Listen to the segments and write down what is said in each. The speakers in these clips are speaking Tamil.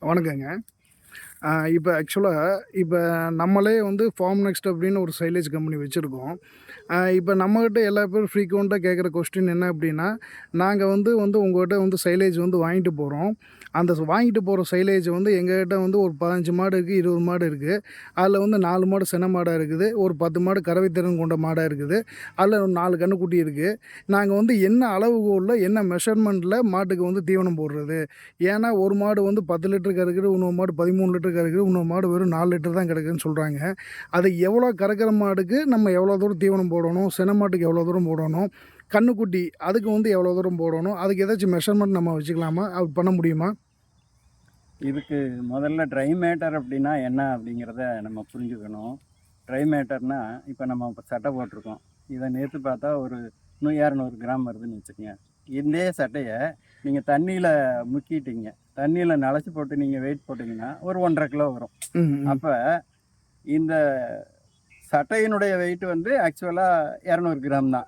வணக்கங்க. இப்போ ஆக்சுவலா இப்போ நம்மளே வந்து ஃபார்ம் நெக்ஸ்ட் அப்படின்னு ஒரு சைலேஜ் கம்பெனி வச்சுருக்கோம். இப்போ நம்மகிட்ட எல்லா பேரும் ஃப்ரீக்வெண்ட்டா கேட்குற கொஸ்டின் என்ன அப்படின்னா, நாங்க வந்து உங்ககிட்ட வந்து சைலேஜ் வந்து வாங்கிட்டு போறோம். அந்த வாங்கிட்டு போகிற சைலேஜ் வந்து எங்ககிட்ட வந்து ஒரு 15 மாடு இருக்குது, 20 மாடு இருக்குது. அதில் வந்து 4 மாடு சினை மாடாக இருக்குது, ஒரு 10 மாடு கறவைத்திறன் கொண்ட மாடாக இருக்குது, அதில் ஒரு 4 கன்றுக்குட்டி இருக்குது. நாங்கள் வந்து என்ன அளவுகோலில் என்ன மெஷர்மெண்ட்டில் மாட்டுக்கு வந்து தீவனம் போடுறது? ஏன்னா ஒரு மாடு வந்து 10 லிட்டர் கறக்குது, இன்னொரு மாடு 13 லிட்டர் கறக்குது, இன்னொரு மாடு வெறும் 4 லிட்டர் தான் கறக்குதுன்னு சொல்கிறாங்க. அது எவ்வளோ கறக்கிற மாடுக்கு நம்ம எவ்வளோ தூரம் தீவனம் போடணும், சினை மாட்டுக்கு எவ்வளோ தூரம் போடணும், கன்றுக்குட்டி அதுக்கு வந்து எவ்வளோ தூரம் போடணும், அதுக்கு ஏதாச்சும் மெஷர்மெண்ட் நம்ம வச்சுக்கலாமா? அது பண்ண முடியுமா? இதுக்கு முதல்ல ட்ரை மேட்டர் அப்படின்னா என்ன அப்படிங்கிறத நம்ம புரிஞ்சுக்கணும். ட்ரை மேட்டர்னா இப்போ நம்ம சட்டை போட்டிருக்கோம். இதை நேற்று பார்த்தா ஒரு 200 கிராம் வருதுன்னு வச்சுக்கோங்க. இதே சட்டையை நீங்கள் தண்ணியில் முக்கிட்டீங்க, தண்ணியில் நனைச்சி போட்டு நீங்கள் வெயிட் போட்டிங்கன்னா ஒரு 1.5 கிலோ வரும். அப்போ இந்த சட்டையினுடைய வெயிட் வந்து ஆக்சுவலாக 200 கிராம் தான்.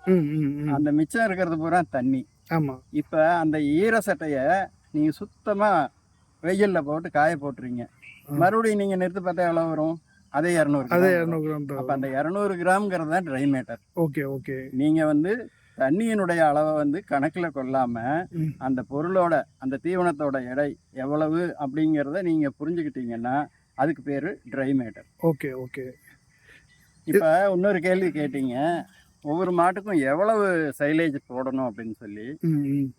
அந்த மிச்சம் இருக்கிறது பூரா தண்ணி. ஆமாம். இப்போ அந்த ஈர சட்டையை நீங்கள் சுத்தமாக வெயிலில் போட்டு காய போட்டுறீங்க. மறுபடியும் நீங்கள் நிறுத்து பார்த்தா எவ்வளோ வரும்? அதே 200 கிராம். அப்போ அந்த 200 கிராம்ங்கிறது தான் ட்ரை மேட்டர். ஓகே. நீங்கள் வந்து தண்ணியினுடைய அளவை வந்து கணக்கில் கொள்ளாமல் அந்த பொருளோட அந்த தீவனத்தோட எடை எவ்வளவு அப்படிங்கிறத நீங்கள் புரிஞ்சுக்கிட்டீங்கன்னா அதுக்கு பேர் ட்ரை மேட்டர். ஓகே. இப்போ இன்னொரு கேள்வி கேட்டீங்க, ஒவ்வொரு மாட்டுக்கும் எவ்வளவு சைலேஜ் போடணும் அப்படின்னு சொல்லி.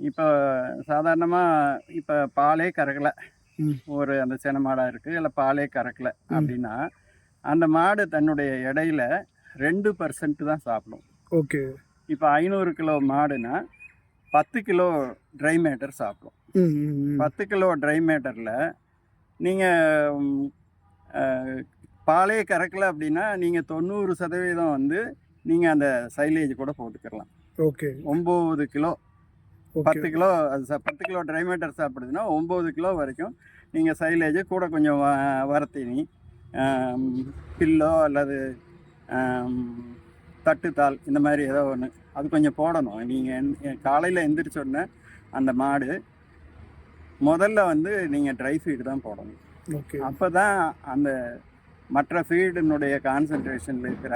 இப்போ சாதாரணமாக இப்போ பாலே கறக்கலை, ஒரு அந்த சினை மாடாக இருக்குது, இல்லை பாலே கறக்கலை அப்படின்னா அந்த மாடு தன்னுடைய எடையில் 2% தான் சாப்பிடும். ஓகே. இப்போ 500 கிலோ மாடுனா 10 கிலோ ட்ரை மேட்டர் சாப்பிடும். 10 கிலோ ட்ரை மேட்டரில் நீங்கள் பாலே கறக்கலை அப்படின்னா நீங்கள் 90% வந்து நீங்கள் அந்த சைலேஜ் கூட போட்டுக்கலாம். ஓகே. 9 கிலோ 10 கிலோ அது 10 கிலோ ட்ரை மேட்டர் சாப்பிடுதுன்னா 9 கிலோ வரைக்கும் நீங்கள் சைலேஜ் கூட கொஞ்சம் வரத்தீனி, பில்லோ அல்லது தட்டுத்தாள் இந்த மாதிரி ஏதோ ஒன்று அது கொஞ்சம் போடணும். நீங்கள் காலையில் எந்திரிச்ச உடனே அந்த மாடு முதல்ல வந்து நீங்கள் ட்ரை ஃபீடு தான் போடணும். அப்போ தான் அந்த மற்ற ஃபீடினுடைய கான்சன்ட்ரேஷனில் இருக்கிற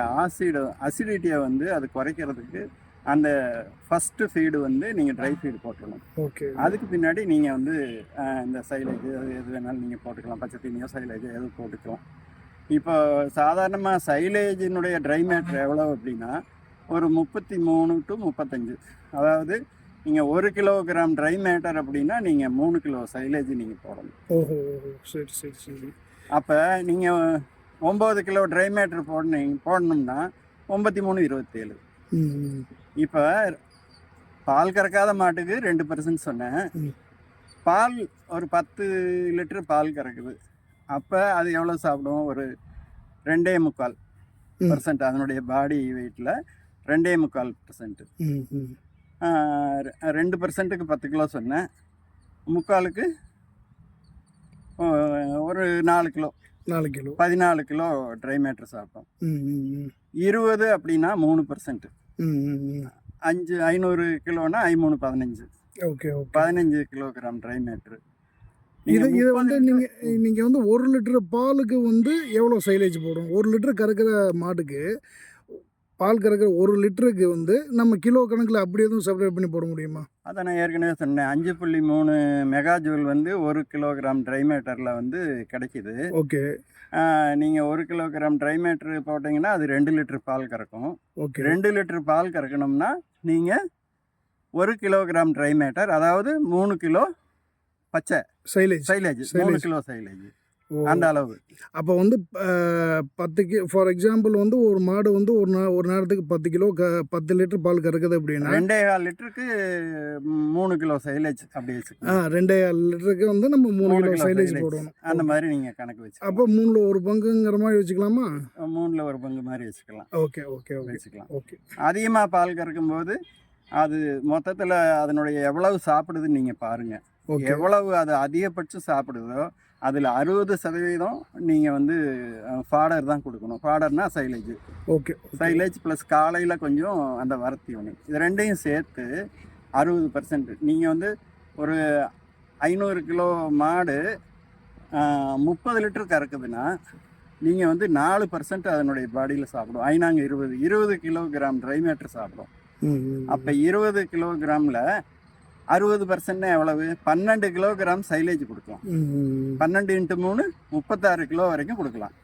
அசிடிட்டியை வந்து அது குறைக்கிறதுக்கு அந்த ஃபஸ்ட்டு ஃபீடு வந்து நீங்கள் ட்ரை ஃபீடு போட்டுடணும். அதுக்கு பின்னாடி நீங்கள் வந்து இந்த சைலேஜ் எது வேணாலும் நீங்கள் போட்டுக்கலாம், பச்சை தீனியோ சைலேஜ் எது போட்டுக்கலாம். இப்போ சாதாரணமாக சைலேஜினுடைய ட்ரை மேட்டர் எவ்வளோ அப்படின்னா ஒரு 33 to 35. அதாவது நீங்கள் 1 கிலோகிராம் ட்ரை மேட்டர் அப்படின்னா நீங்கள் 3 கிலோ சைலேஜ் நீங்கள் போடணும். சரி. அப்போ நீங்கள் 9 கிலோ ட்ரை மேட்டர் போடணும்னா 93 27. இப்போ பால் கறக்காத மாட்டுக்கு 2% சொன்னேன். பால் ஒரு 10 லிட்டர் பால் கறக்குது. அப்போ அது எவ்வளோ சாப்பிடும்? ஒரு 2.25% அதனுடைய பாடி வெயிட்டில் 2.25%. 2%க்கு 10 கிலோ சொன்னேன், 3/4க்கு ஒரு 4 கிலோ 14 கிலோ ட்ரை மேட்டர் சாப்பிட்டோம். 20 அப்படின்னா 3%. 500 கிலோனா 3 15. 15 கிலோகிராம் ட்ரை மேட்ரு. இது வந்து நீங்கள் வந்து 1 லிட்டர் பாலுக்கு வந்து எவ்வளோ சைலேஜ் போடும்? 1 லிட்டர் கறக்கிற மாட்டுக்கு பால் கறக்கிற 1 லிட்டருக்கு வந்து நம்ம கிலோ கணக்கில் அப்படி எதுவும் செப்பரேட் பண்ணி போட முடியுமா? அதை நான் ஏற்கனவே சொன்னேன். 5.3 மெகாஜூல் வந்து 1 கிலோகிராம் ட்ரை மேட்டரில் வந்து கிடைக்கிது. ஓகே. நீங்கள் 1 கிலோகிராம் ட்ரை மேட்ரு போட்டிங்கன்னா அது 2 லிட்டர் பால் கறக்கும். 2 லிட்டர் பால் கறக்கணும்னா நீங்கள் 1 கிலோகிராம் ட்ரை மேட்டர், அதாவது 3 கிலோ பச்சை சைலேஜ் 3 கிலோ சைலேஜ் அந்த அளவு. அப்போ வந்து 10 ஃபார் எக்ஸாம்பிள் வந்து ஒரு மாடு வந்து ஒரு நேரத்துக்கு 10 கிலோ 10 லிட்டர் பால் கறக்குது அப்படின்னா 2.25 லிட்டருக்கு 3 கிலோ சைலேஜ் அப்படி வச்சுக்கலாம். 2.25 லிட்டருக்கு வந்து நம்ம 3 கிலோ சைலேஜ் போடணும். அந்த மாதிரி நீங்கள் கணக்கு வச்சு அப்போ 3ல் 1 பங்குங்கிற மாதிரி வச்சுக்கலாமா? 3ல் 1 பங்கு மாதிரி வச்சுக்கலாம். ஓகே வச்சுக்கலாம். அதிகமாக பால் கறக்கும்போது அது மொத்தத்தில் அதனுடைய எவ்வளவு சாப்பிடுதுன்னு நீங்கள் பாருங்கள். எவ்வளவு அது அதிகபட்சம் சாப்பிடுதோ அதில் 60% நீங்கள் வந்து ஃபாடர் தான் கொடுக்கணும். ஃபாடர்னா சைலேஜ். சைலேஜ் ப்ளஸ் காலையில் கொஞ்சம் அந்த வரத்தி ஒன்று, இது ரெண்டையும் சேர்த்து 60%. நீங்கள் வந்து ஒரு 500 கிலோ மாடு 30 லிட்டர் கறக்குதுன்னா நீங்கள் வந்து 4% அதனுடைய பாடியில் சாப்பிடும். ஐநாங்க 20 கிலோகிராம் ட்ரை மேட்டர் சாப்பிடும். அப்போ 20 கிலோகிராமில் 60% எவ்வளவு? 12 கிலோகிராம் சைலேஜ் கொடுக்கலாம். 12 × 3 36 கிலோ வரைக்கும் கொடுக்கலாம்.